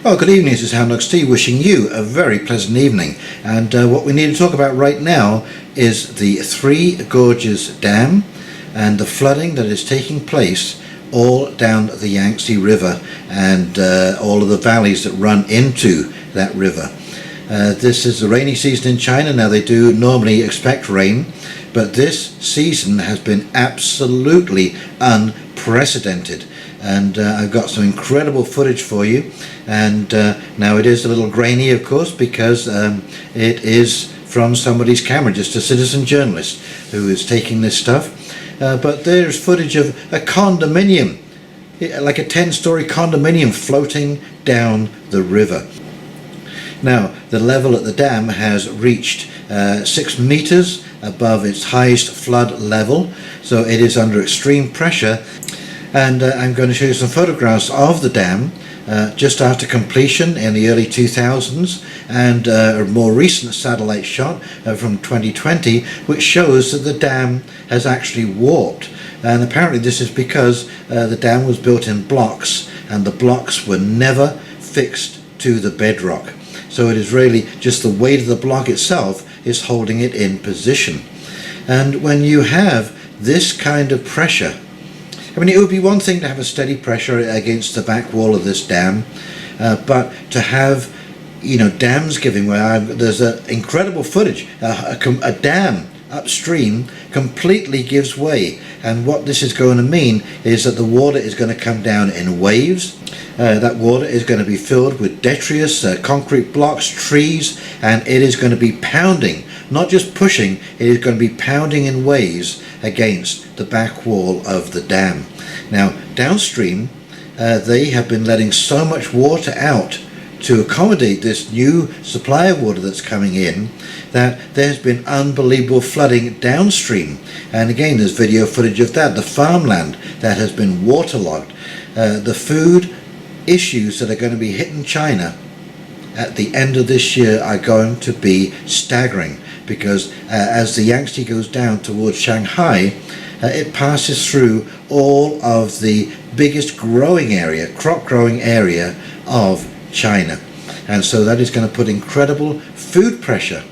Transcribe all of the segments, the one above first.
Well, good evening, this is HoundDogSteve wishing you a very pleasant evening. And what we need to talk about right now is the Three Gorges Dam and the flooding that is taking place all down the Yangtze River and all of the valleys that run into that river. This is the rainy season in China. Now, they do normally expect rain, but this season has been absolutely unprecedented. And I've got some incredible footage for you, and now it is a little grainy, of course, because it is from somebody's camera, just a citizen journalist who is taking this stuff. But there's footage of a condominium, like a 10-story condominium floating down the river. Now, the level at the dam has reached 6 meters above its highest flood level, so it is under extreme pressure. And I'm going to show you some photographs of the dam just after completion in the early 2000s, and a more recent satellite shot from 2020 which shows that the dam has actually warped. And apparently this is because the dam was built in blocks and the blocks were never fixed to the bedrock. So it is really just the weight of the block itself is holding it in position. And when you have this kind of pressure, I mean, it would be one thing to have a steady pressure against the back wall of this dam, but to have, dams giving way. There's incredible footage. A dam upstream completely gives way, and what this is going to mean is that the water is going to come down in waves. That water is going to be filled with detritus, concrete blocks, trees, and it is going to be pounding, not just pushing, it is going to be pounding in waves against the back wall of the dam. Now, downstream, they have been letting so much water out to accommodate this new supply of water that's coming in, that there's been unbelievable flooding downstream. And again, there's video footage of that, the farmland that has been waterlogged. The food issues that are going to be hitting China at the end of this year are going to be staggering, because as the Yangtze goes down towards Shanghai, it passes through all of the biggest crop growing area of China. And so that is going to put incredible food pressure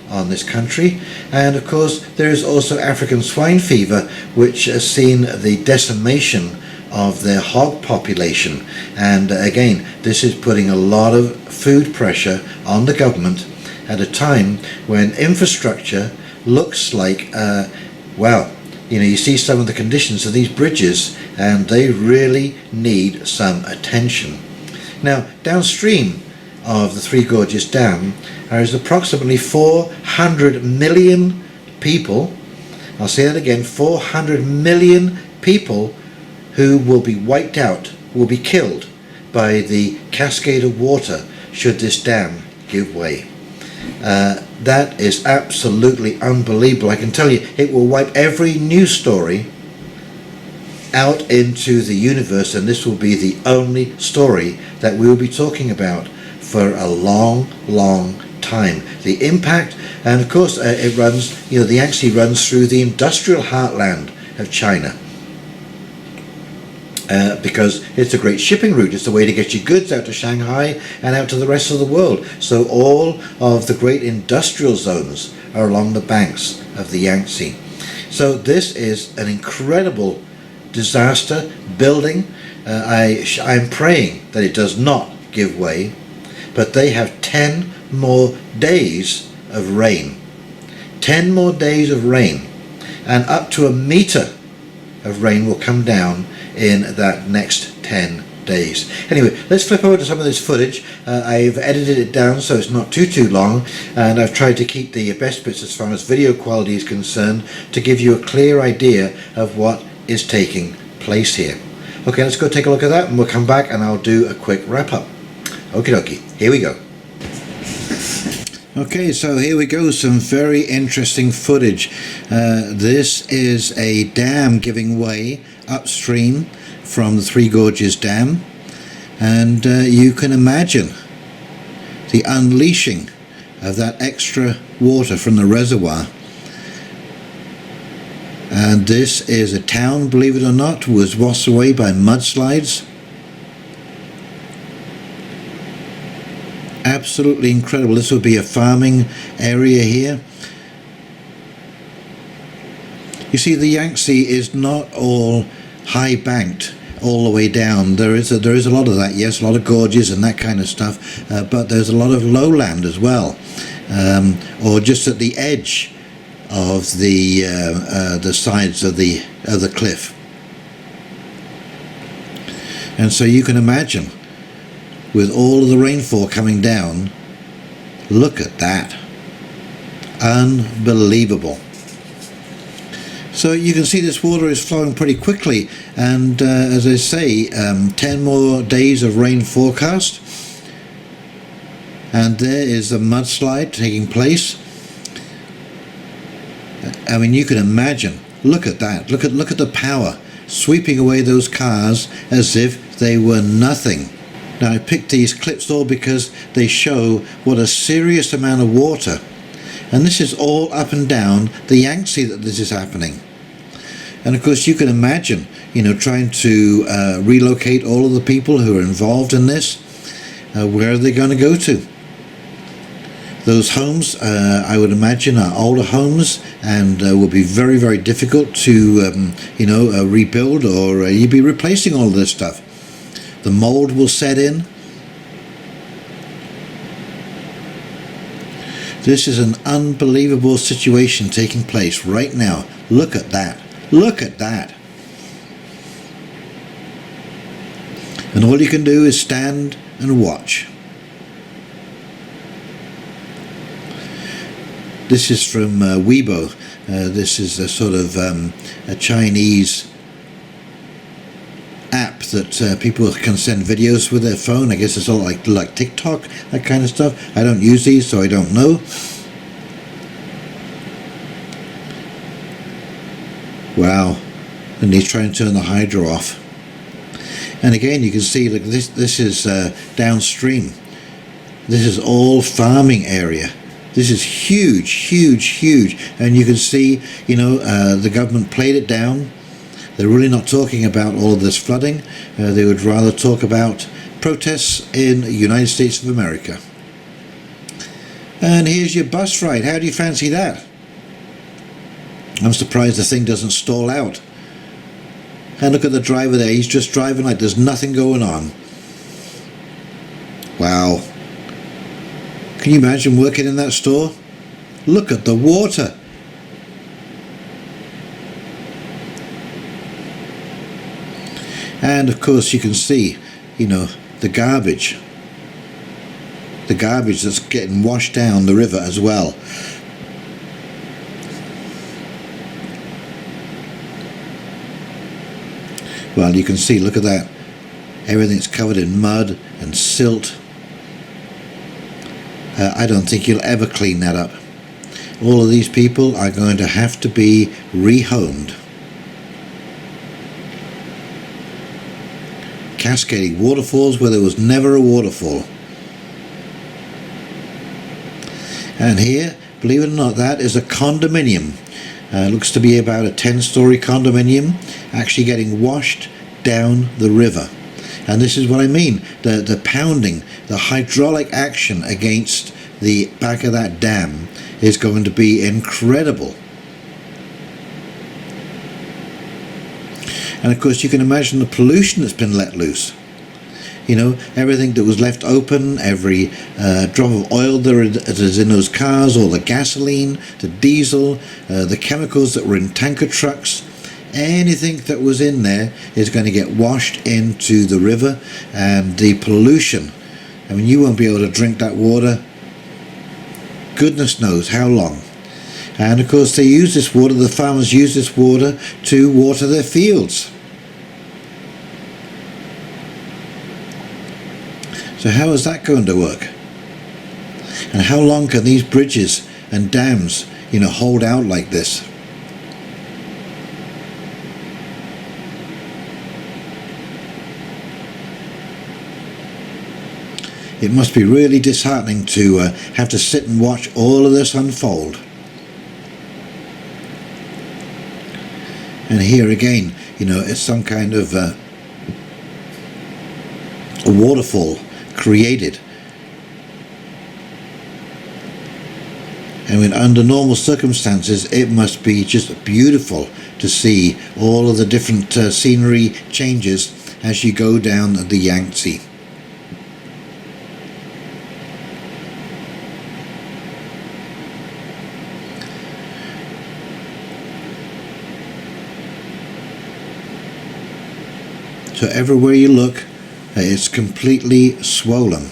on this country. And of course there is also African swine fever, which has seen the decimation of their hog population. And again, this is putting a lot of food pressure on the government at a time when infrastructure looks like, you see some of the conditions of these bridges and they really need some attention. Now, downstream of the Three Gorges Dam, there is approximately 400 million people, I'll say that again, 400 million people who will be wiped out, will be killed by the cascade of water should this dam give way. That is absolutely unbelievable. I can tell you, it will wipe every news story out into the universe, and this will be the only story that we will be talking about for a long, long time. The impact, and of course it runs, the Yangtze runs through the industrial heartland of China. Because it's a great shipping route. It's the way to get your goods out to Shanghai and out to the rest of the world. So all of the great industrial zones are along the banks of the Yangtze. So this is an incredible disaster building. I'm praying that it does not give way, but they have 10 more days of rain. 10 more days of rain, and up to 1 meter of rain will come down in that next 10 days. Anyway, let's flip over to some of this footage. I've edited it down so it's not too long, and I've tried to keep the best bits as far as video quality is concerned to give you a clear idea of what is taking place here. Okay, let's go take a look at that and we'll come back and I'll do a quick wrap up. Okie dokie, here we go. Okay, so here we go, some very interesting footage. This is a dam giving way upstream from the Three Gorges Dam, and you can imagine the unleashing of that extra water from the reservoir. And this is a town, believe it or not, was washed away by mudslides. Absolutely incredible. This would be a farming area here. You see, the Yangtze is not all high banked all the way down. There is a lot of that, yes, a lot of gorges and that kind of stuff, but there's a lot of lowland as well, or just at the edge of the sides of the cliff. And so you can imagine, with all of the rainfall coming down, look at that. Unbelievable. So you can see this water is flowing pretty quickly, and as I say, 10 more days of rain forecast, and there is a mudslide taking place. I mean, you can imagine, look at that, look at the power sweeping away those cars as if they were nothing. Now, I picked these clips all because they show what a serious amount of water, and this is all up and down the Yangtze that this is happening. And of course you can imagine, you know, trying to relocate all of the people who are involved in this. Where are they going to go to? Those homes, I would imagine, are older homes, and will be very, very difficult to rebuild, or you'd be replacing all of this stuff. The mold will set in. This is an unbelievable situation taking place right now. Look at that. Look at that. And all you can do is stand and watch. This is from Weibo. This is a sort of a Chinese app that people can send videos with their phone. I guess it's all like TikTok, that kind of stuff. I don't use these, so I don't know. Wow. And he's trying to turn the hydro off. And again, you can see, look, this is downstream. This is all farming area. This is huge, huge, huge. And you can see, you know, the government played it down. They're really not talking about all of this flooding. They would rather talk about protests in the United States of America. And here's your bus ride. How do you fancy that? I'm surprised the thing doesn't stall out. And look at the driver there. He's just driving like there's nothing going on. Wow. Can you imagine working in that store? Look at the water. And of course you can see, you know, the garbage. The garbage that's getting washed down the river as well. Well, you can see, look at that. Everything's covered in mud and silt. I don't think you'll ever clean that up. All of these people are going to have to be rehomed. Cascading waterfalls where there was never a waterfall. And here, believe it or not, that is a condominium. Looks to be about a 10-story condominium actually getting washed down the river. And this is what I mean, the pounding, the hydraulic action against the back of that dam is going to be incredible. And of course you can imagine the pollution that's been let loose. You know, everything that was left open, every drop of oil that is in those cars, all the gasoline, the diesel, the chemicals that were in tanker trucks, anything that was in there is going to get washed into the river, and the pollution, I mean, you won't be able to drink that water goodness knows how long. And of course they use this water, the farmers use this water to water their fields. So how is that going to work? And how long can these bridges and dams, you know, hold out like this? It must be really disheartening to have to sit and watch all of this unfold. And here again, you know, it's some kind of a waterfall created I mean, under normal circumstances, it must be just beautiful to see all of the different scenery changes as you go down the Yangtze. So everywhere you look, it's completely swollen.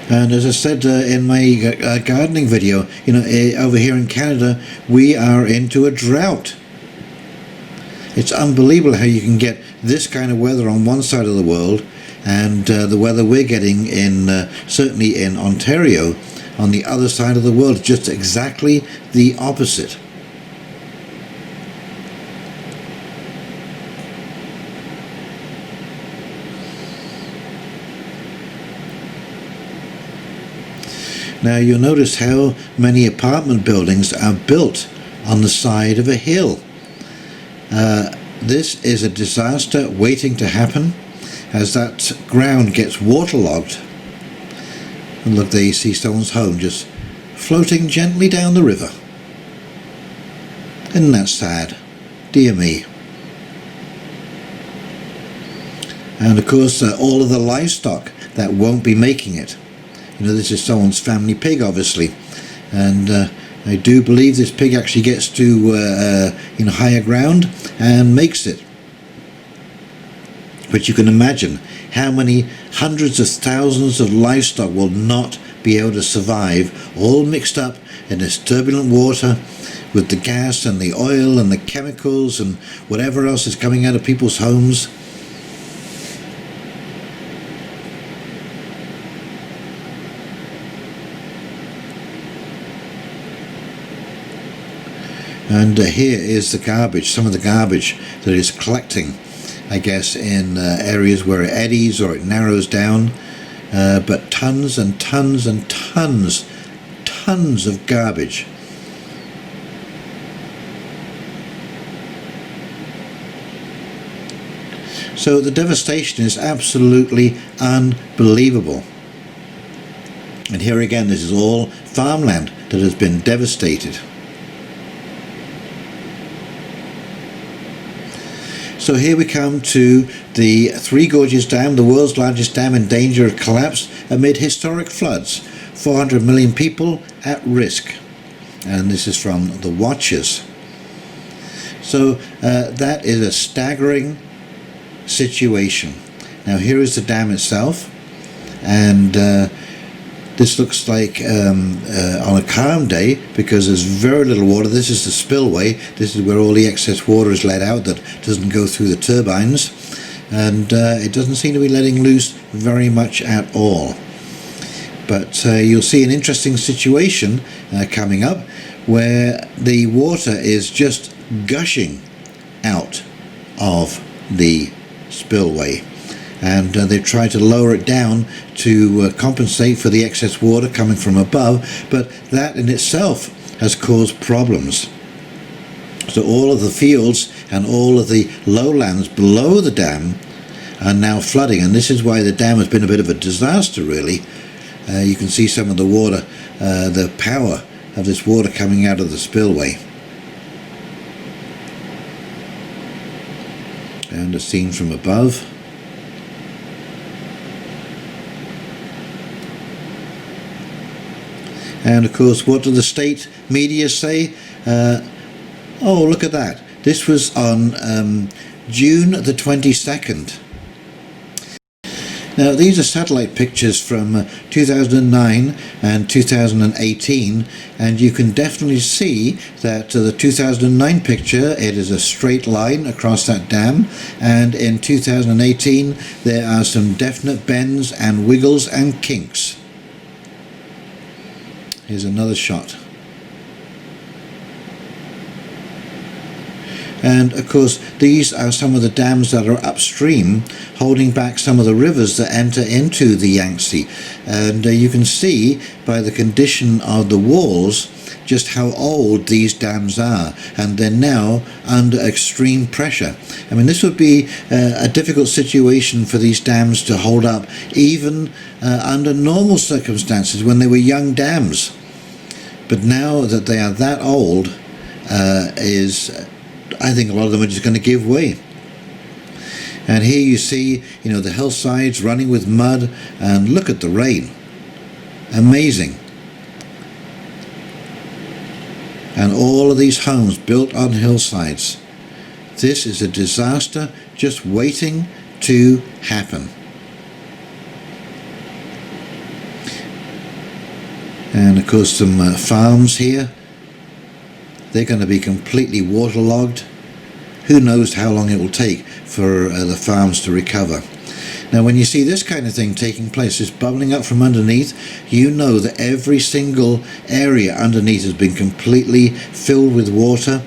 And as I said in my gardening video, you know, over here in Canada, we are into a drought. It's unbelievable how you can get this kind of weather on one side of the world, and the weather we're getting in, certainly in Ontario, on the other side of the world, just exactly the opposite. Now you'll notice how many apartment buildings are built on the side of a hill. This is a disaster waiting to happen as that ground gets waterlogged. And look, there you see someone's home just floating gently down the river. Isn't that sad? Dear me. And of course all of the livestock that won't be making it. You know, this is someone's family pig, obviously, and I do believe this pig actually gets to you know, higher ground and makes it. But you can imagine how many hundreds of thousands of livestock will not be able to survive, all mixed up in this turbulent water with the gas and the oil and the chemicals and whatever else is coming out of people's homes. And here is the garbage, some of the garbage that is collecting, I guess, in areas where it eddies or it narrows down. But tons and tons and tons of garbage. So the devastation is absolutely unbelievable. And here again, this is all farmland that has been devastated. So here we come to the Three Gorges Dam, the world's largest dam in danger of collapse amid historic floods. 400 million people at risk. And this is from the Watchers. So that is a staggering situation. Now here is the dam itself, and this looks like on a calm day, because there's very little water. This is the spillway. This is where all the excess water is let out that doesn't go through the turbines, and it doesn't seem to be letting loose very much at all. But you'll see an interesting situation coming up where the water is just gushing out of the spillway. And they try to lower it down to compensate for the excess water coming from above, but that in itself has caused problems. So all of the fields and all of the lowlands below the dam are now flooding, and this is why the dam has been a bit of a disaster, really. You can see some of the water, the power of this water coming out of the spillway. And a scene from above. And of course, what do the state media say? Oh, look at that. This was on June the 22nd. Now, these are satellite pictures from 2009 and 2018, and you can definitely see that the 2009 picture, it is a straight line across that dam, and in 2018 there are some definite bends and wiggles and kinks. Here's another shot. And of course these are some of the dams that are upstream, holding back some of the rivers that enter into the Yangtze. And you can see by the condition of the walls just how old these dams are, and they're now under extreme pressure. I mean, this would be a difficult situation for these dams to hold up even under normal circumstances when they were young dams. But now that they are that old, I think a lot of them are just going to give way. And here you see, you know, the hillsides running with mud, and look at the rain. Amazing. And all of these homes built on hillsides. This is a disaster just waiting to happen. And of course some farms here, they're going to be completely waterlogged. Who knows how long it will take for the farms to recover. Now when you see this kind of thing taking place, it's bubbling up from underneath, you know that every single area underneath has been completely filled with water,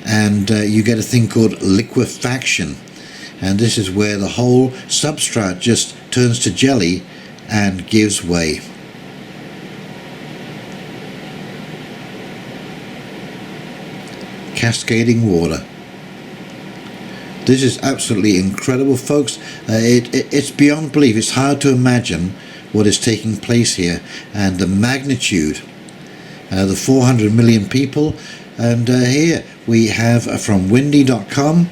and you get a thing called liquefaction. And this is where the whole substrate just turns to jelly and gives way. Cascading water. This is absolutely incredible, folks. It's beyond belief. It's hard to imagine what is taking place here, and the magnitude, the 400 million people. And here we have from windy.com.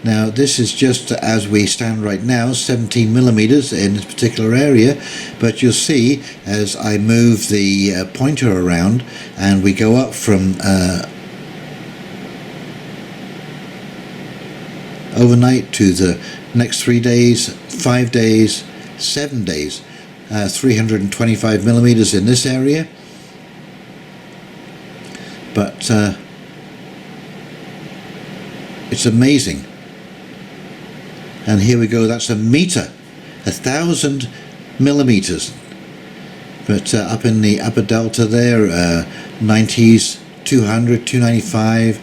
Now this is just as we stand right now, 17 millimeters in this particular area, but you'll see as I move the pointer around and we go up from overnight to the next 3 days, 5 days, 7 days, 325 millimeters in this area. But it's amazing. And here we go, that's a meter, 1,000 millimeters. But up in the upper delta there, 90s, 200, 295,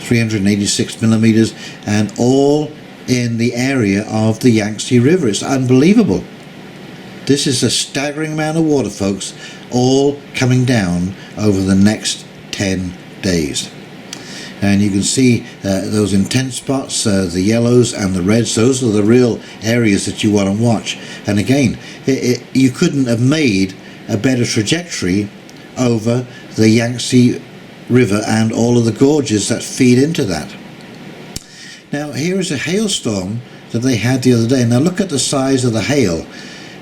386 millimeters, and all in the area of the Yangtze River. It's unbelievable. This is a staggering amount of water, folks, all coming down over the next 10 days. And you can see those intense spots, the yellows and the reds. Those are the real areas that you want to watch. And again, you couldn't have made a better trajectory over the Yangtze River and all of the gorges that feed into that. Now here is a hailstorm that they had the other day. Now look at the size of the hail,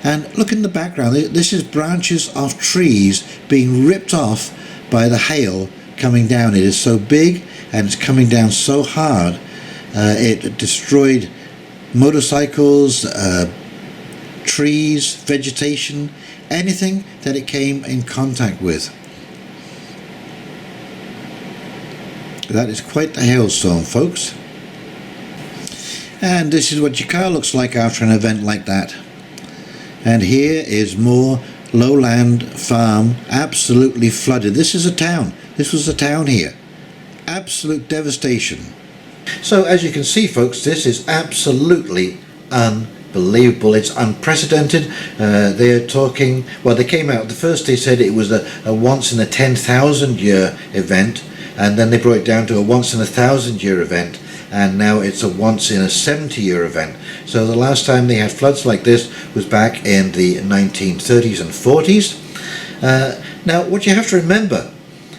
and look in the background. This is branches of trees being ripped off by the hail coming down. It is so big and it's coming down so hard. It destroyed motorcycles, trees, vegetation, anything that it came in contact with. That is quite the hailstorm, folks. And this is what your car looks like after an event like that. And here is more lowland farm, absolutely flooded. This is a town. This was a town here. Absolute devastation. So as you can see, folks, this is absolutely unbelievable. It's unprecedented. They're talking, well, they came out, the first they said it was a once in a 10,000 year event, and then they brought it down to a once in a 1,000 year event, and now it's a once in a 70 year event. So the last time they had floods like this was back in the 1930s and 40s. Now what you have to remember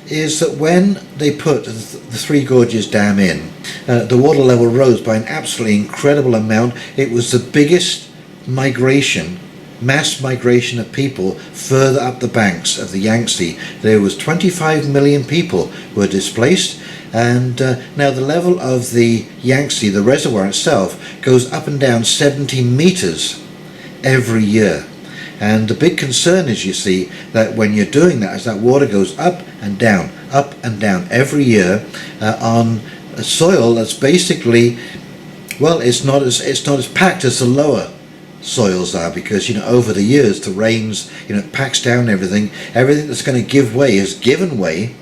is that when they put the Three Gorges Dam in, the water level rose by an absolutely incredible amount. It was the biggest migration, mass migration of people further up the banks of the Yangtze. There was 25 million people were displaced, and now the level of the Yangtze, the reservoir itself, goes up and down 70 meters every year. And the big concern is, you see, that when you're doing that, as that water goes up and down every year on a soil that's basically, well, it's not as packed as the lower soils are, because, you know, over the years the rains, you know, packs down everything that's going to give way has given way,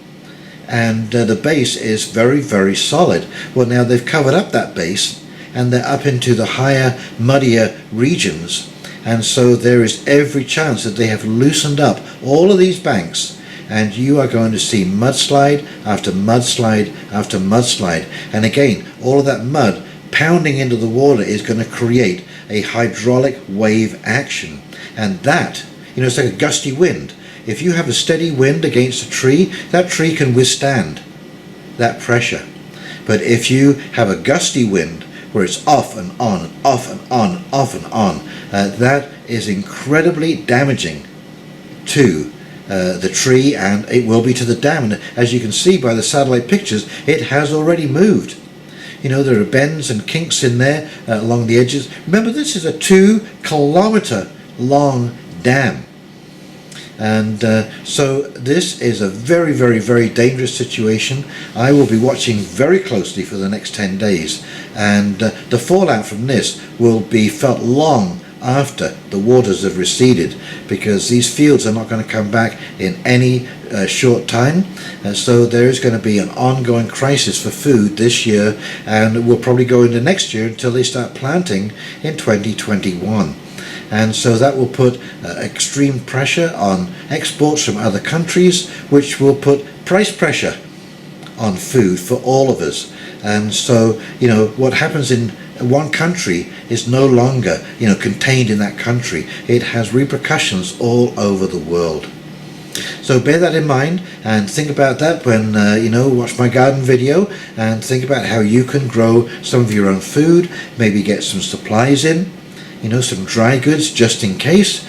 and the base is very, very solid. Well, now they've covered up that base and they're up into the higher, muddier regions, and so there is every chance that they have loosened up all of these banks, and you are going to see mudslide after mudslide after mudslide. And again, all of that mud pounding into the water is going to create a hydraulic wave action, and that, it's like a gusty wind. If you have a steady wind against a tree, that tree can withstand that pressure. But if you have a gusty wind where it's off and on and off and on and off and on, that is incredibly damaging to the tree, and it will be to the dam. And as you can see by the satellite pictures, it has already moved. There are bends and kinks in there along the edges. Remember, this is a 2-kilometer long dam. And so this is a very, very, very dangerous situation. I will be watching very closely for the next 10 days. And the fallout from this will be felt long after the waters have receded, because these fields are not going to come back in any short time. So there is going to be an ongoing crisis for food this year, and will probably go into next year until they start planting in 2021. And so that will put extreme pressure on exports from other countries, which will put price pressure on food for all of us. And so, what happens in one country is no longer, contained in that country. It has repercussions all over the world. So bear that in mind, and think about that when, watch my garden video, and think about how you can grow some of your own food, maybe get some supplies in, some dry goods just in case,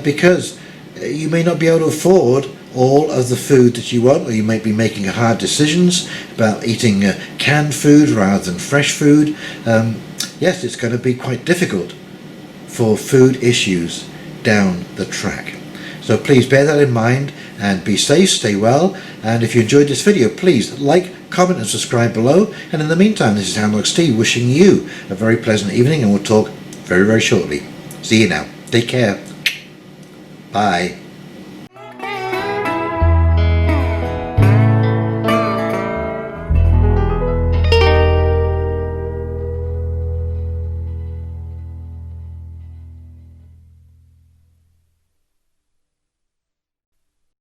because you may not be able to afford all of the food that you want, or you might be making hard decisions about eating canned food rather than fresh food. Yes, it's going to be quite difficult for food issues down the track. So please bear that in mind, and be safe, stay well, and if you enjoyed this video, please like, comment and subscribe below. And in the meantime, this is Handlock Steve wishing you a very pleasant evening, and we'll talk very, very shortly. See you now. Take care. Bye.